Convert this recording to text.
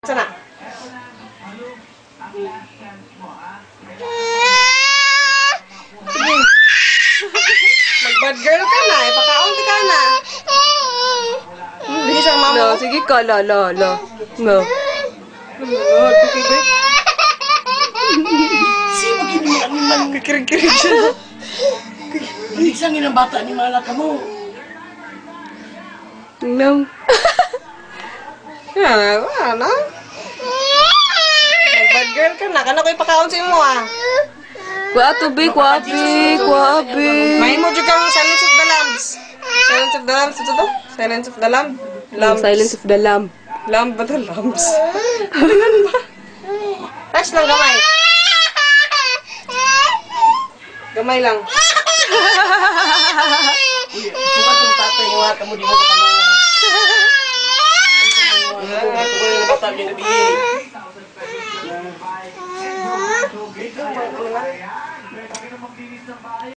Sana? Mag-bad girl ka na. Ipakaunti ka na. Bilis ang mama. No, sige ka, la. No. Sino gini animal? Kikirig-kirig siya. Isang inang bata ni malaka mo. No. Yan, ano? Mag-bad girl ka na. Kana ko ipakaunti mo Kuha tubig, kuha abi. May mo juga ang Silence of the Lambs. Silence of the Lambs. Ito to? Silence of the Lamb. Silence of the Lamb. Lamb ba ito? Lambs. Ano ba? Touch lang gamay. Gamay lang. Bukan itong tatay nga kamo di mo katanong. Ito ko yung bata niya nabi.